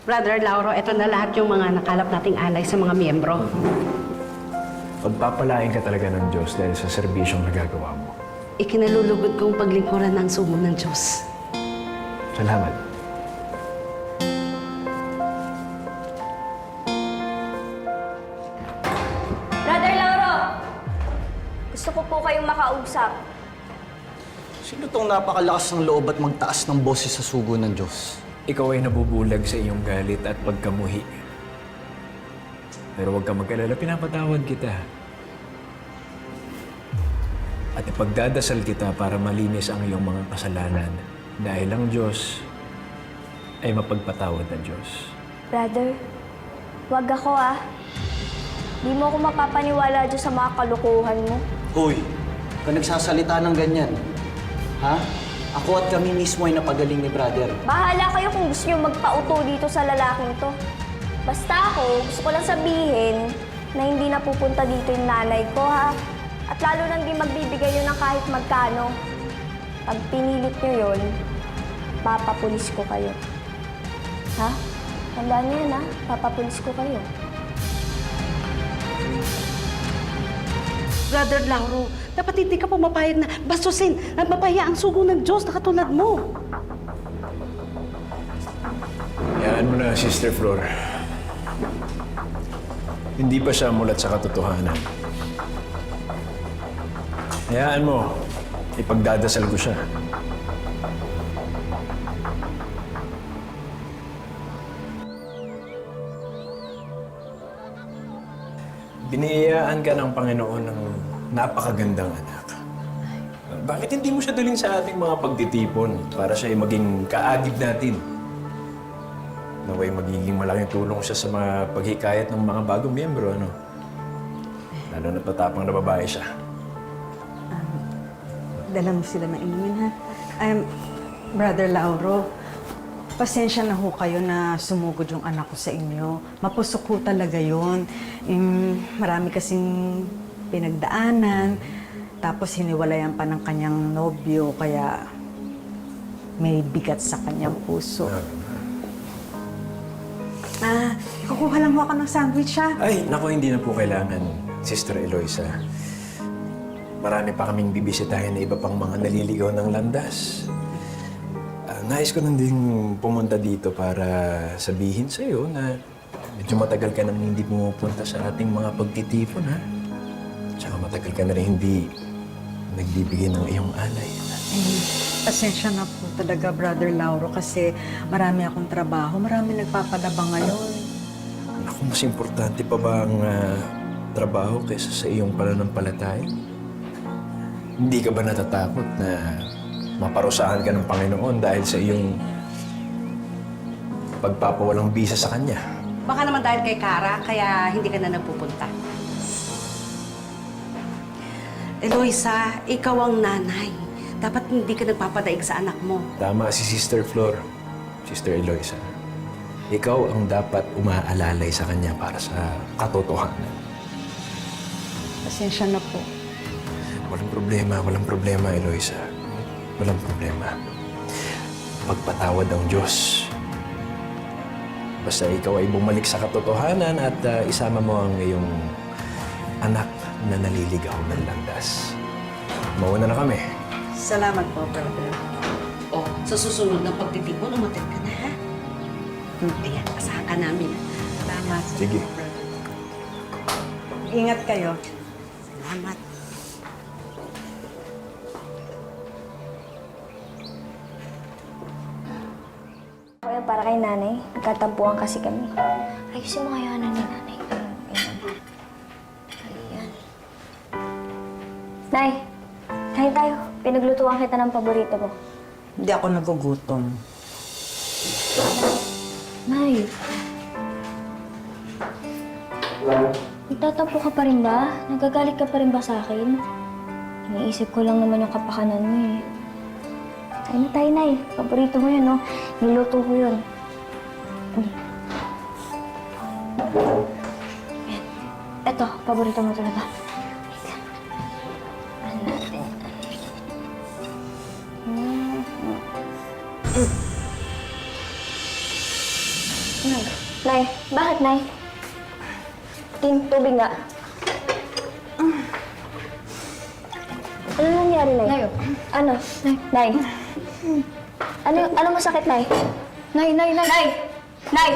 Brother Lauro, ito na lahat yung mga nakalap nating alay sa mga miyembro. Pagpapalain ka talaga ng Diyos dahil sa serbisyong nagagawa mo. Ikinalulugod kong paglingkuran ng sugo ng Diyos. Salamat. Brother Lauro! Gusto ko po kayong makausap. Sino tong napakalakas ng loob at magtaas ng boses sa sugo ng Diyos? Ikaw ay nabubulag sa iyong galit at pagkamuhi. Pero huwag ka mag-alala, pinapatawad kita. At ipagdadasal kita para malinis ang iyong mga kasalanan dahil ang Diyos ay mapagpatawad na Diyos. Brother, wag ako Di mo ako mapapaniwala dyan sa mga kalukuhan mo. Hoy, ka nagsasalita ng ganyan. Ha? Ako at kami mismo ay napagaling ni brother. Bahala kayo kung gusto nyo magpauto dito sa lalaking to. Basta ako, gusto ko lang sabihin na hindi na pupunta dito yung nanay ko, ha? At lalo nang di magbibigay yun ng kahit magkano. Pag pinilit nyo yun, papapulis ko kayo. Ha? Tandaan nyo yun, ha? Papapulis ko kayo. Brother Lauro, dapat hindi ka pumapayag na bastusin at mapahiya ang sugo ng Diyos na katulad mo. Hayaan mo na, Sister Flor. Hindi pa siya mulat sa katotohanan. Hayaan mo, ipagdadasal ko siya. Biniyayaan ka ng Panginoon ng napakagandang anak. Bakit hindi mo siya dalhin sa ating mga pagtitipon para siya ay maging kaagib natin? Naway magiging malaking tulong siya sa mga paghikayat ng mga bagong miyembro, ano? Lalo na patapang na babae siya. Dala mo sila ng inumin, ha? Brother Lauro, pasensya na ho kayo na sumugod yung anak ko sa inyo. Mapusok ho talaga yun. Marami kasing pinagdaanan, tapos hiniwalayan pa ng kanyang nobyo, kaya may bigat sa kanyang puso. Kukuha lang ho ako ng sandwich, ha? Ay, naku, hindi na po kailangan, Sister Eloisa. Marami pa kaming bibisitahin na iba pang mga naliligaw ng landas. Nais ko nang din pumunta dito para sabihin sa iyo na medyo matagal ka nang hindi pumupunta sa ating mga pagtitipon, ha? Tsaka matagal ka na rin hindi nagbibigay ng iyong alay. Pasensya na po talaga, Brother Lauro, kasi marami akong trabaho, marami nagpapadabang ngayon. Naku, mas importante pa ba ang trabaho kaysa sa iyong pananampalataya? Hindi ka ba natatakot na maparusahan ka ng Panginoon dahil sa iyong pagpapawalang bisa sa Kanya? Baka naman dahil kay Kara, kaya hindi ka na nagpupunta. Eloisa, ikaw ang nanay. Dapat hindi ka nagpapadaig sa anak mo. Tama si Sister Flor, Sister Eloisa. Ikaw ang dapat umaalalay sa Kanya para sa katotohanan. Pasensya na po. Walang problema, Eloisa. Walang problema. Pagpatawad ang Diyos. Basta ikaw ay bumalik sa katotohanan at isama mo ang iyong anak na naliligaw ng landas. Mauna na kami. Salamat po, brother. O, sa susunod ng pagtitipon, umatid ka na, ha? Ayan, asahan ka namin. Salamat. Sige. Ingat kayo. Salamat. Kaya para kay nanay, nagkatampuan kasi kami. Ayusin mo kaya ni nanay. Ayan. Nay, kain tayo. Pinaglutuan kita ng paborito mo. Hindi ako nagugutom. Nay. Nagtatampo ka pa rin ba? Nagagalit ka pa rin ba sa akin? Iniisip ko lang naman yung kapakanan mo eh. Kain na tayo, Nay. Paborito mo yun, no? Niluto ko yun. Ayan. Eto, paborito mo talaga. Ano natin? Nay, bakit, Nay? Tubig nga. Ano nangyari, Nay? Nay, Ano? Nay. Ano masakit, Nay? Nay! Nay!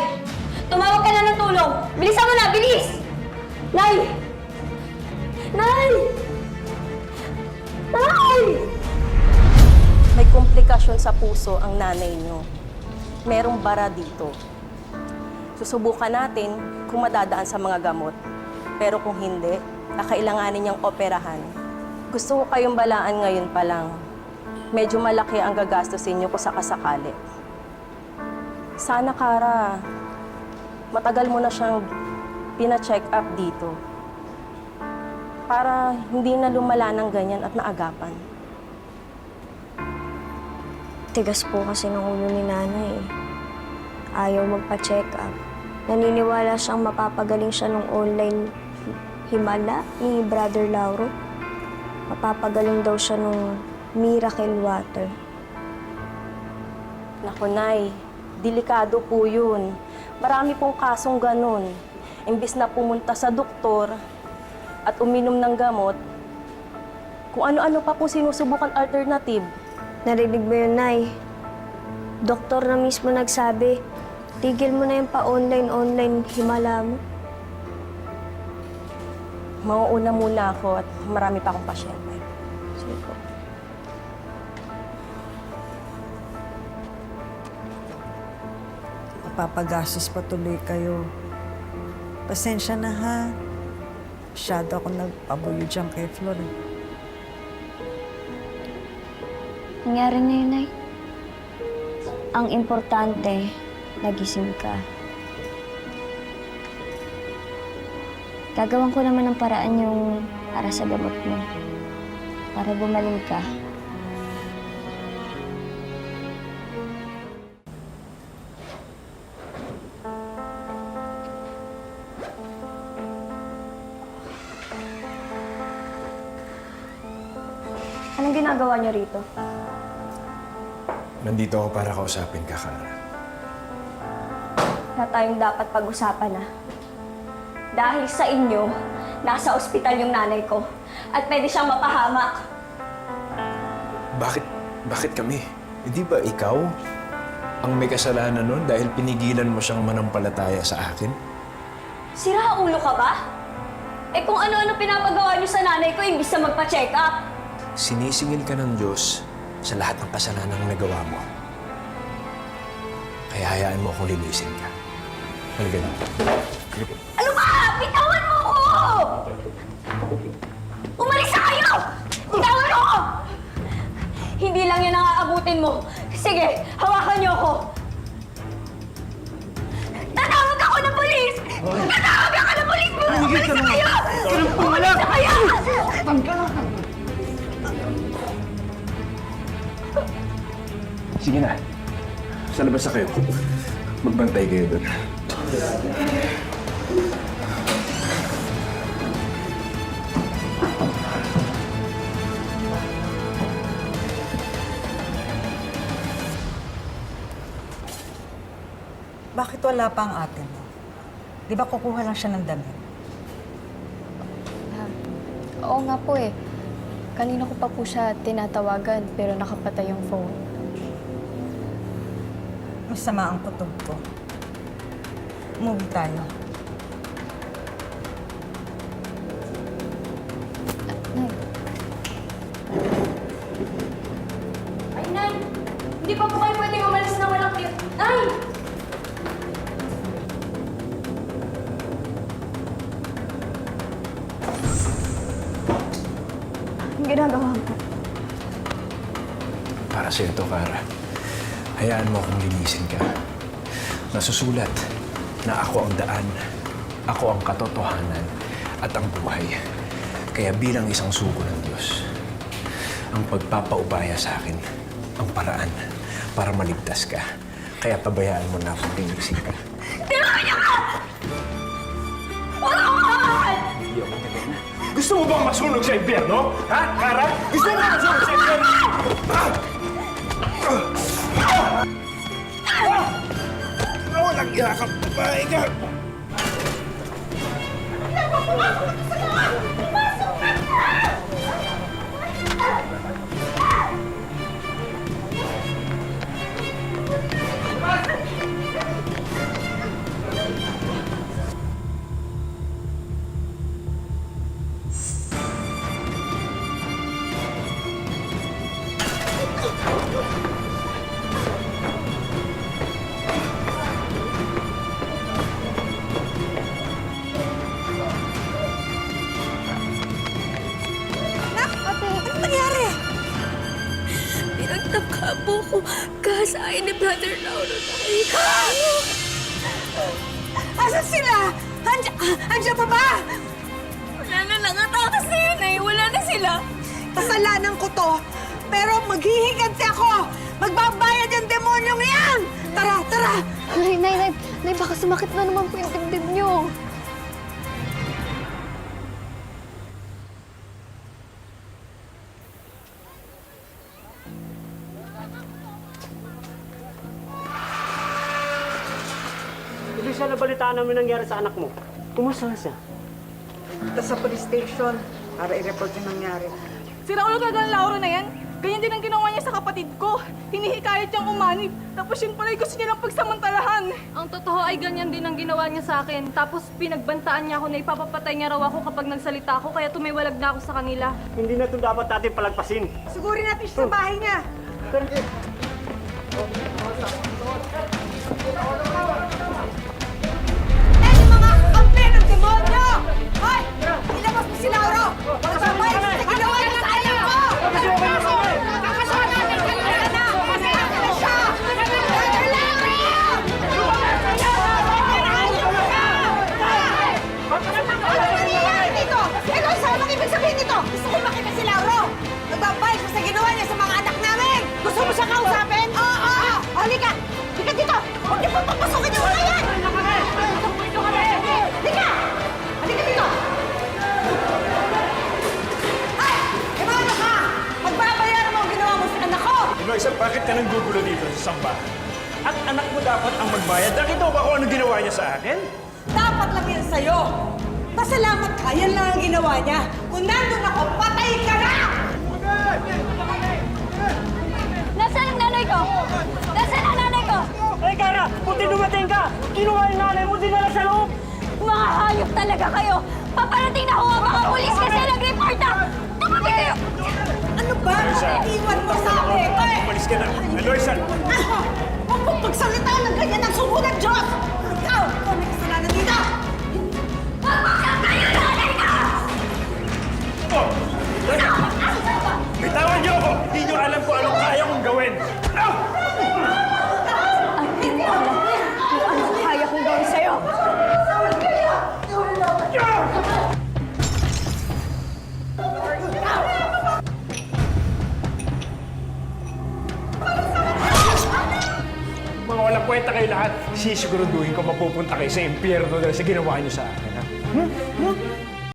Tumawag ka na ng tulong! Bilisan mo na! Bilis! Nay! Nay! Nay! May komplikasyon sa puso ang nanay niyo. Merong bara dito. Susubukan natin kung madadaan sa mga gamot. Pero kung hindi, kakailanganin niyang operahan. Gusto ko kayong balaan ngayon pa lang. Medyo malaki ang gagastusin niyo kung sakasakali. Sana, Kara, matagal mo na siyang pina-check up dito. Para hindi na lumala ng ganyan at naagapan. Tigas po kasi ng ulo ni Nanay. Ayaw magpa-check up. Naniniwala siyang mapapagaling siya ng online himala ni Brother Lauro. Mapapagaling daw siya ng miracle water. Naku, Nay, delikado po yun. Marami pong kasong ganun. Imbis na pumunta sa doktor at uminom ng gamot, kung ano-ano pa po sinusubukan alternative. Narinig mo yun, Nay? Doktor na mismo nagsabi, tigil mo na yung pa-online himala mo. Mauuna muna ako at marami pa akong pasyente. Sige po. Papagastos pa tuloy kayo. Pasensya na ha. Masyado ako nagpabuyo dyan kay Flor. Nangyari na yun, Nay. Ang importante, nagising ka. Gagawan ko naman ng paraan yung para sa gamot mo. Para gumaling ka. Anong ginagawa niyo rito? Nandito ako para kausapin ka, Kara. Na tayong dapat pag-usapan na. Dahil sa inyo, nasa ospital yung nanay ko at pwede siyang mapahamak. Bakit kami? Hindi ba ikaw ang may kasalanan nun dahil pinigilan mo siyang manampalataya sa akin? Sira ulo ka ba? Eh kung ano-ano pinapagawa niyo sa nanay ko imbis na magpa-check up. Sinisingil ka ng Diyos sa lahat ng kasalanang nagawa mo. Kaya hayaan mo akong linisin ka. Halika na. Ano ba? Bitawan mo ko! Umalis na kayo! Bitawan mo ko! Hindi lang yan ang aabutin mo. Sige, hawakan niyo ako. Tatawag ako ng polis! Tatawag ako ng polis! Umalis na kayo! Umalis na kayo! Sige na. Sa labas na kayo. Magbantay kayo doon. Bakit wala pa ang ate mo? Di ba kukuha lang siya ng damit? Oo nga po eh. Kanina ko pa po siya tinatawagan pero nakapatay yung phone. Masama ang kutob ko. Umuwi tayo. Nay, Ay, Nay! Hindi pa po kayo pwedeng umalis na walang clear. Nay! Ang ginagawa mo? Para sa'yo to, Kara. Hayaan mo akong linisin ka. Nasusulat na ako ang daan, ako ang katotohanan, at ang buhay. Kaya bilang isang sugo ng Diyos, ang pagpapaubaya sa akin, ang paraan para maligtas ka. Kaya pabayaan mo na akong linisin ka. Tirahan niyo ka! Huwag ako kahahan! Gusto mo bang masunog sa impyerno? Ha, Kara? Gusto mo bang masunog sa impyerno? Walang Mahiya ka, babae ka! Pinagtangka po ko kahasain ni Brother Lauro dahil... Asan sila? Andiyan pa ba? Wala na, nakatakas na yun eh. Wala na sila. Kasalanan ko to. Pero maghihiganti ako. Magbabayad yung demonyong yan! Tara, tara! Nay, baka sumakit na naman po yung dibdib niyo. Elisha, nabalitaan namin nangyari sa anak mo. Kumusta na siya? Punta sa police station para i-report yung nangyari. Si Raulo talaga ng Lauro na yan. Ganyan din ang ginawa niya sa kapatid ko. Hinihikayat niyang umanib. Tapos yun pala gusto niya lang pagsamantalahan. Ang totoo ay ganyan din ang ginawa niya sa akin. Tapos pinagbantaan niya ako na ipapapatay niya raw ako kapag nagsalita ako, kaya tumiwalag na ako sa kanila. Hindi na ito dapat natin palagpasin. Sigurin natin siya sa bahay niya. Eh, yung mga kampi ng demonyo! Hoy! Ilabas mo si Lauro! Magbabayad sa ginawa niya sa anak ko! Kakasama natin kayo na! Masakit na siya! Brother Lauro! Ano nangyayari dito? Ito, isang ibig sabihin nito! Gusto ko makita si Lauro! Magbabayad siya sa ginawa niya sa mga anak namin! Gusto mo siya kausapin? Oo! Halika! Halika dito! Huwag niyo papapasukin yung mga yan! Halika! Halika dito! Ay! Imano ka! Magbabayaran mo ang ginawa mo sa anak ko! Eloisa, bakit ka nanggugulo dito sa sambahan? At anak mo dapat ang magbayad. Nakita mo ba kung ano ginawa niya sa akin? Dapat lang yan sa'yo! Pasalamat ka, yan lang ang ginawa niya. Kung nandun ako, patay ka na! Nasaan ang nanay ko? Nasaan ang nanay ko? Eh, Kara! Buti dumating ka! Kinuha yung nanay mo, dinala sa loob! Mga hayop talaga kayo! Paparating na ako ang mga pulis kasi nag-report na! Tumabi kayo! Ano ba? Iwan mo sa akin! Umalis ka na. Eloisa! Huwag mong pagsalita ng ganyan ng sugo ng Diyos! Ikaw! Ikaw may kasalanan dito! Papaksak kayo nanay ko! Oh! Bitawan niyo ako! Hindi niyo alam kung anong kaya kong gawin! Ah! At hindi alam kung anong kaya kong gawin sa'yo! Mga walang kwenta kayo lahat. Sisiguraduhin ko mapupunta kayo sa impyerno dahil sa ginawa niyo sa akin, ha?